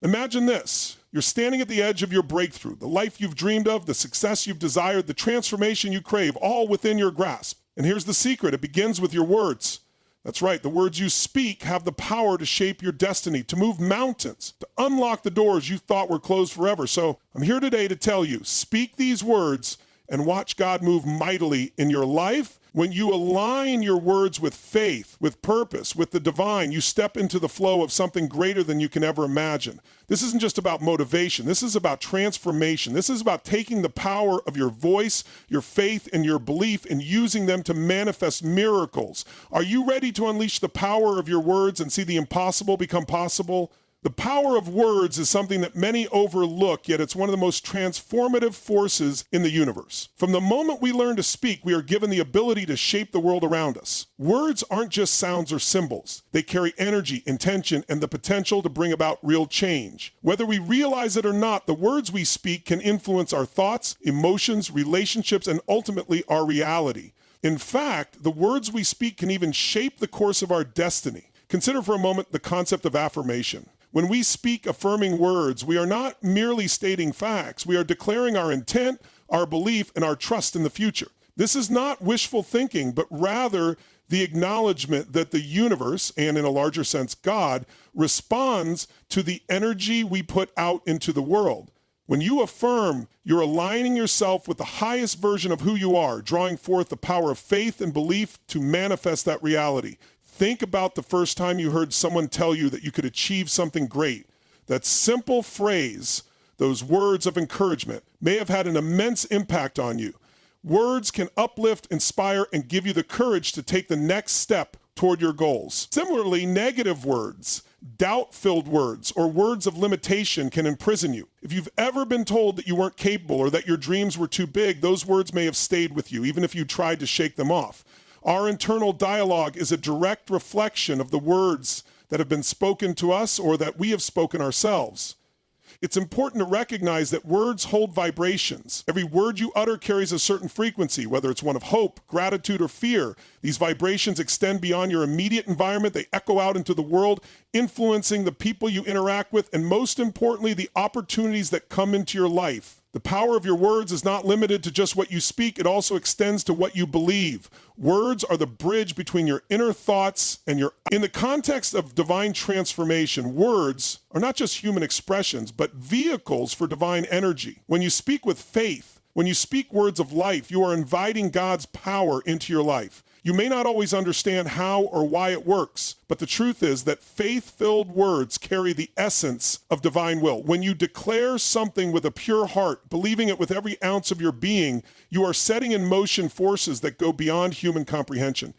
Imagine this. You're standing at the edge of your breakthrough, the life you've dreamed of, the success you've desired, the transformation you crave, all within your grasp. And here's the secret. It begins with your words. That's right. The words you speak have the power to shape your destiny, to move mountains, to unlock the doors you thought were closed forever. So I'm here today to tell you, speak these words and watch God move mightily in your life. When you align your words with faith, with purpose, with the divine, you step into the flow of something greater than you can ever imagine. This isn't just about motivation. This is about transformation. This is about taking the power of your voice, your faith, and your belief and using them to manifest miracles. Are you ready to unleash the power of your words and see the impossible become possible? The power of words is something that many overlook, yet it's one of the most transformative forces in the universe. From the moment we learn to speak, we are given the ability to shape the world around us. Words aren't just sounds or symbols. They carry energy, intention, and the potential to bring about real change. Whether we realize it or not, the words we speak can influence our thoughts, emotions, relationships, and ultimately our reality. In fact, the words we speak can even shape the course of our destiny. Consider for a moment the concept of affirmation. When we speak affirming words, we are not merely stating facts. We are declaring our intent, our belief, and our trust in the future. This is not wishful thinking, but rather the acknowledgement that the universe, and in a larger sense, God, responds to the energy we put out into the world. When you affirm, you're aligning yourself with the highest version of who you are, drawing forth the power of faith and belief to manifest that reality. Think about the first time you heard someone tell you that you could achieve something great. That simple phrase, those words of encouragement, may have had an immense impact on you. Words can uplift, inspire, and give you the courage to take the next step toward your goals. Similarly, negative words, doubt-filled words, or words of limitation can imprison you. If you've ever been told that you weren't capable or that your dreams were too big, those words may have stayed with you, even if you tried to shake them off. Our internal dialogue is a direct reflection of the words that have been spoken to us or that we have spoken ourselves. It's important to recognize that words hold vibrations. Every word you utter carries a certain frequency, whether it's one of hope, gratitude, or fear. These vibrations extend beyond your immediate environment. They echo out into the world, influencing the people you interact with, and most importantly, the opportunities that come into your life. The power of your words is not limited to just what you speak. It also extends to what you believe. Words are the bridge between your inner thoughts and your... In the context of divine transformation, words are not just human expressions, but vehicles for divine energy. When you speak with faith, when you speak words of life, you are inviting God's power into your life. You may not always understand how or why it works, but the truth is that faith-filled words carry the essence of divine will. When you declare something with a pure heart, believing it with every ounce of your being, you are setting in motion forces that go beyond human comprehension.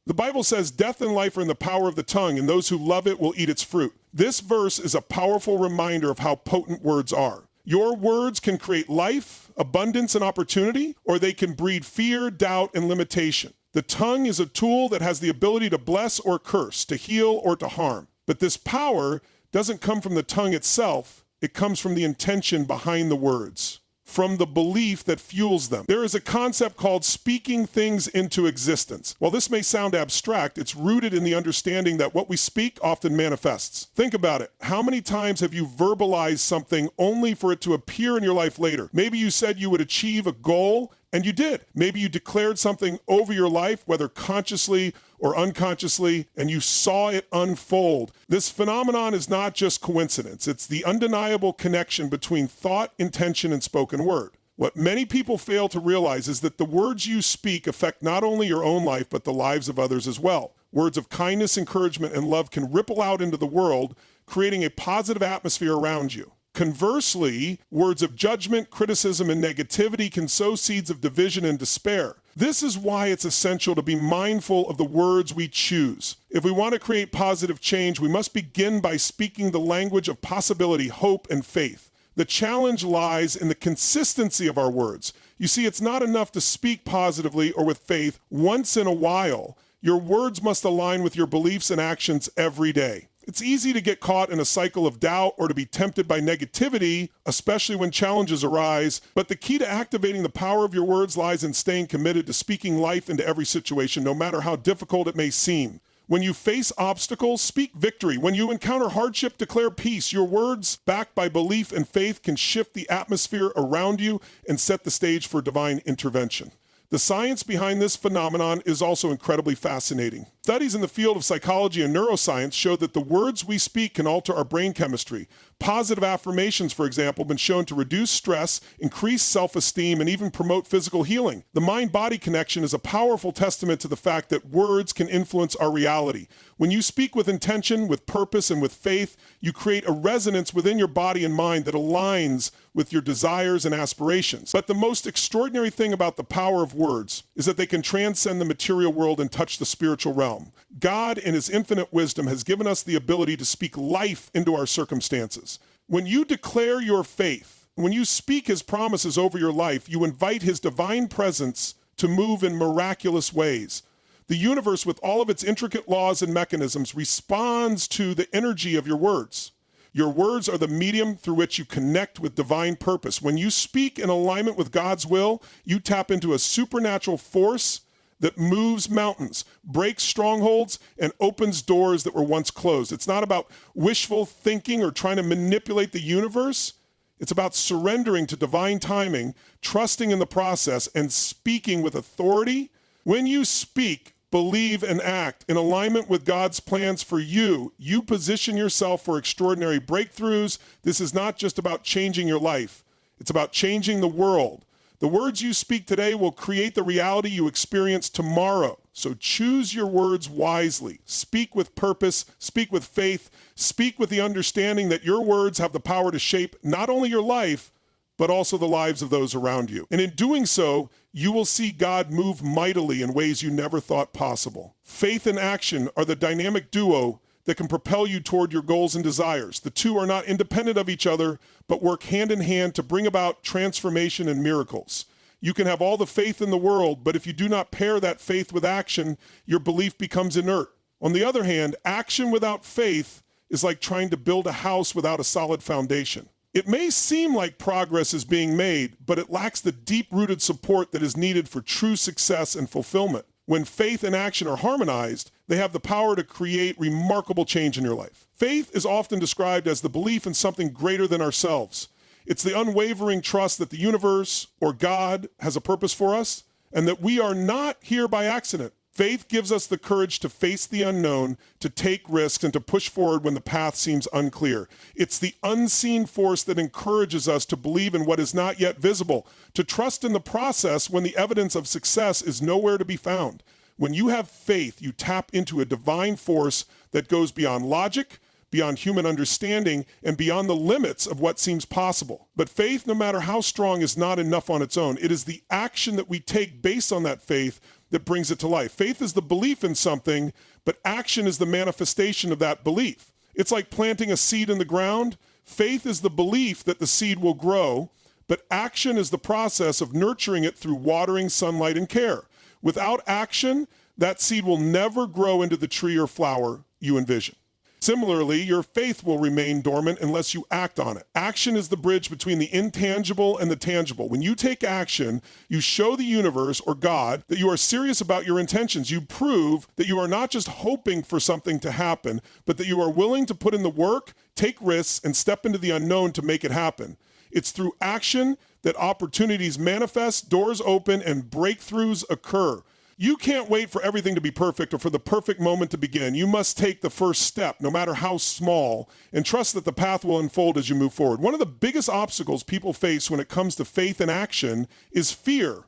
The Bible says death and life are in the power of the tongue, and those who love it will eat its fruit. This verse is a powerful reminder of how potent words are. Your words can create life, abundance, and opportunity, or they can breed fear, doubt, and limitation. The tongue is a tool that has the ability to bless or curse, to heal or to harm. But this power doesn't come from the tongue itself. It comes from the intention behind the words, from the belief that fuels them. There is a concept called speaking things into existence. While this may sound abstract, it's rooted in the understanding that what we speak often manifests. Think about it. How many times have you verbalized something only for it to appear in your life later? Maybe you said you would achieve a goal, and you did. Maybe you declared something over your life, whether consciously or unconsciously, and you saw it unfold. This phenomenon is not just coincidence. It's the undeniable connection between thought, intention, and spoken word. What many people fail to realize is that the words you speak affect not only your own life, but the lives of others as well. Words of kindness, encouragement, and love can ripple out into the world, creating a positive atmosphere around you. Conversely, words of judgment, criticism, and negativity can sow seeds of division and despair. This is why it's essential to be mindful of the words we choose. If we want to create positive change, we must begin by speaking the language of possibility, hope, and faith. The challenge lies in the consistency of our words. You see, it's not enough to speak positively or with faith once in a while. Your words must align with your beliefs and actions every day. It's easy to get caught in a cycle of doubt or to be tempted by negativity, especially when challenges arise. But the key to activating the power of your words lies in staying committed to speaking life into every situation, no matter how difficult it may seem. When you face obstacles, speak victory. When you encounter hardship, declare peace. Your words, backed by belief and faith, can shift the atmosphere around you and set the stage for divine intervention. The science behind this phenomenon is also incredibly fascinating. Studies in the field of psychology and neuroscience show that the words we speak can alter our brain chemistry. Positive affirmations, for example, have been shown to reduce stress, increase self-esteem, and even promote physical healing. The mind-body connection is a powerful testament to the fact that words can influence our reality. When you speak with intention, with purpose, and with faith, you create a resonance within your body and mind that aligns with your desires and aspirations. But the most extraordinary thing about the power of words is that they can transcend the material world and touch the spiritual realm. God, in his infinite wisdom, has given us the ability to speak life into our circumstances. When you declare your faith, when you speak his promises over your life, you invite his divine presence to move in miraculous ways. The universe, with all of its intricate laws and mechanisms, responds to the energy of your words. Your words are the medium through which you connect with divine purpose. When you speak in alignment with God's will, you tap into a supernatural force that moves mountains, breaks strongholds, and opens doors that were once closed. It's not about wishful thinking or trying to manipulate the universe. It's about surrendering to divine timing, trusting in the process, and speaking with authority. When you speak, believe, and act in alignment with God's plans for you, you position yourself for extraordinary breakthroughs. This is not just about changing your life. It's about changing the world. The words you speak today will create the reality you experience tomorrow. So choose your words wisely. Speak with purpose, speak with faith, speak with the understanding that your words have the power to shape not only your life, but also the lives of those around you. And in doing so, you will see God move mightily in ways you never thought possible. Faith and action are the dynamic duo that can propel you toward your goals and desires. The two are not independent of each other, but work hand in hand to bring about transformation and miracles. You can have all the faith in the world, but if you do not pair that faith with action, your belief becomes inert. On the other hand, action without faith is like trying to build a house without a solid foundation. It may seem like progress is being made, but it lacks the deep-rooted support that is needed for true success and fulfillment. When faith and action are harmonized, they have the power to create remarkable change in your life. Faith is often described as the belief in something greater than ourselves. It's the unwavering trust that the universe or God has a purpose for us and that we are not here by accident. Faith gives us the courage to face the unknown, to take risks, and to push forward when the path seems unclear. It's the unseen force that encourages us to believe in what is not yet visible, to trust in the process when the evidence of success is nowhere to be found. When you have faith, you tap into a divine force that goes beyond logic, beyond human understanding, and beyond the limits of what seems possible. But faith, no matter how strong, is not enough on its own. It is the action that we take based on that faith that brings it to life. Faith is the belief in something, but action is the manifestation of that belief. It's like planting a seed in the ground. Faith is the belief that the seed will grow, but action is the process of nurturing it through watering, sunlight, and care. Without action, that seed will never grow into the tree or flower you envision. Similarly, your faith will remain dormant unless you act on it. Action is the bridge between the intangible and the tangible. When you take action, you show the universe or God that you are serious about your intentions. You prove that you are not just hoping for something to happen, but that you are willing to put in the work, take risks, and step into the unknown to make it happen. It's through action that opportunities manifest, doors open, and breakthroughs occur. You can't wait for everything to be perfect or for the perfect moment to begin. You must take the first step, no matter how small, and trust that the path will unfold as you move forward. One of the biggest obstacles people face when it comes to faith and action is fear.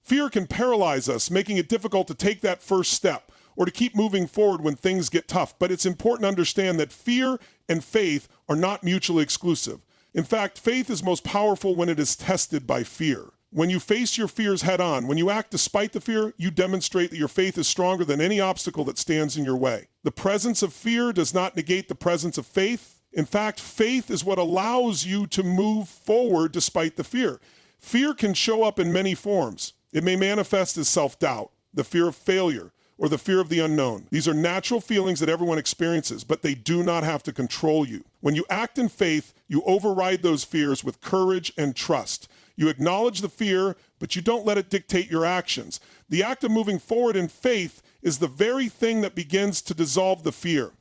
Fear can paralyze us, making it difficult to take that first step or to keep moving forward when things get tough. But it's important to understand that fear and faith are not mutually exclusive. In fact, faith is most powerful when it is tested by fear. When you face your fears head on, when you act despite the fear, you demonstrate that your faith is stronger than any obstacle that stands in your way. The presence of fear does not negate the presence of faith. In fact, faith is what allows you to move forward despite the fear. Fear can show up in many forms. It may manifest as self-doubt, the fear of failure, or the fear of the unknown. These are natural feelings that everyone experiences, but they do not have to control you. When you act in faith, you override those fears with courage and trust. You acknowledge the fear, but you don't let it dictate your actions. The act of moving forward in faith is the very thing that begins to dissolve the fear.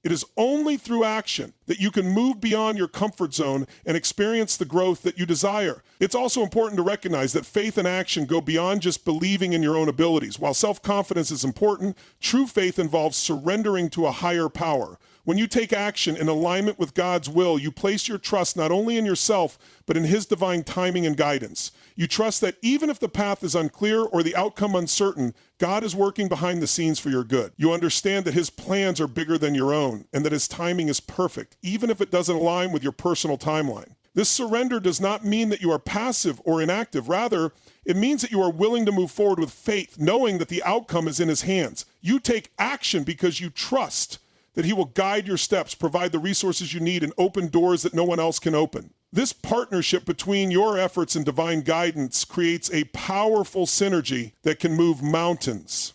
It is only through action that you can move beyond your comfort zone and experience the growth that you desire. It's also important to recognize that faith and action go beyond just believing in your own abilities. While self-confidence is important, true faith involves surrendering to a higher power. When you take action in alignment with God's will, you place your trust not only in yourself, but in His divine timing and guidance. You trust that even if the path is unclear or the outcome uncertain, God is working behind the scenes for your good. You understand that His plans are bigger than your own and that His timing is perfect, even if it doesn't align with your personal timeline. This surrender does not mean that you are passive or inactive. Rather, it means that you are willing to move forward with faith, knowing that the outcome is in His hands. You take action because you trust that He will guide your steps, provide the resources you need, and open doors that no one else can open. This partnership between your efforts and divine guidance creates a powerful synergy that can move mountains.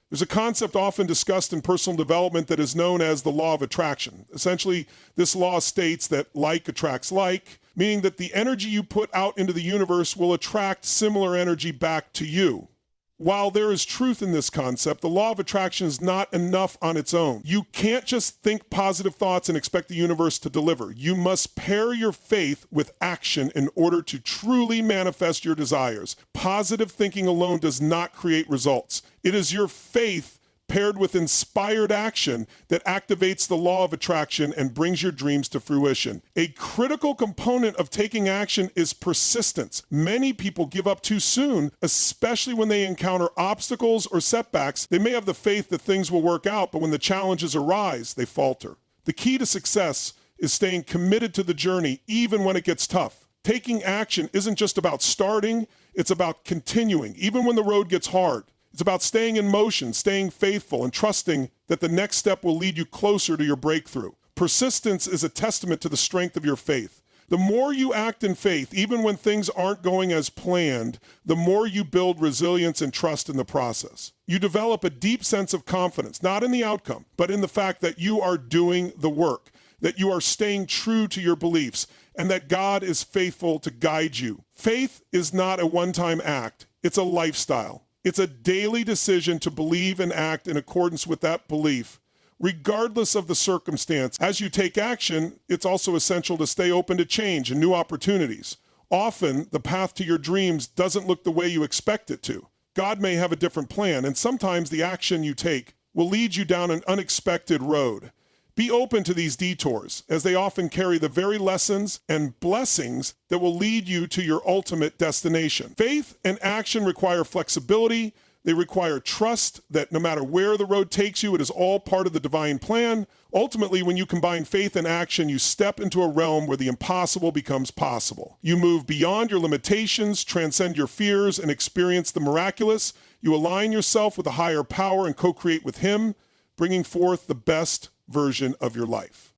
There's a concept often discussed in personal development that is known as the law of attraction. Essentially, this law states that like attracts like, meaning that the energy you put out into the universe will attract similar energy back to you. While there is truth in this concept, the law of attraction is not enough on its own. You can't just think positive thoughts and expect the universe to deliver. You must pair your faith with action in order to truly manifest your desires. Positive thinking alone does not create results. It is your faith paired with inspired action that activates the law of attraction and brings your dreams to fruition. A critical component of taking action is persistence. Many people give up too soon, especially when they encounter obstacles or setbacks. They may have the faith that things will work out, but when the challenges arise, they falter. The key to success is staying committed to the journey, even when it gets tough. Taking action isn't just about starting, it's about continuing, even when the road gets hard. It's about staying in motion, staying faithful, and trusting that the next step will lead you closer to your breakthrough. Persistence is a testament to the strength of your faith. The more you act in faith, even when things aren't going as planned, the more you build resilience and trust in the process. You develop a deep sense of confidence, not in the outcome, but in the fact that you are doing the work, that you are staying true to your beliefs, and that God is faithful to guide you. Faith is not a one-time act. It's a lifestyle. It's a daily decision to believe and act in accordance with that belief, regardless of the circumstance. As you take action, it's also essential to stay open to change and new opportunities. Often, the path to your dreams doesn't look the way you expect it to. God may have a different plan, and sometimes the action you take will lead you down an unexpected road. Be open to these detours, as they often carry the very lessons and blessings that will lead you to your ultimate destination. Faith and action require flexibility. They require trust that no matter where the road takes you, it is all part of the divine plan. Ultimately, when you combine faith and action, you step into a realm where the impossible becomes possible. You move beyond your limitations, transcend your fears, and experience the miraculous. You align yourself with a higher power and co-create with Him, bringing forth the best version of your life.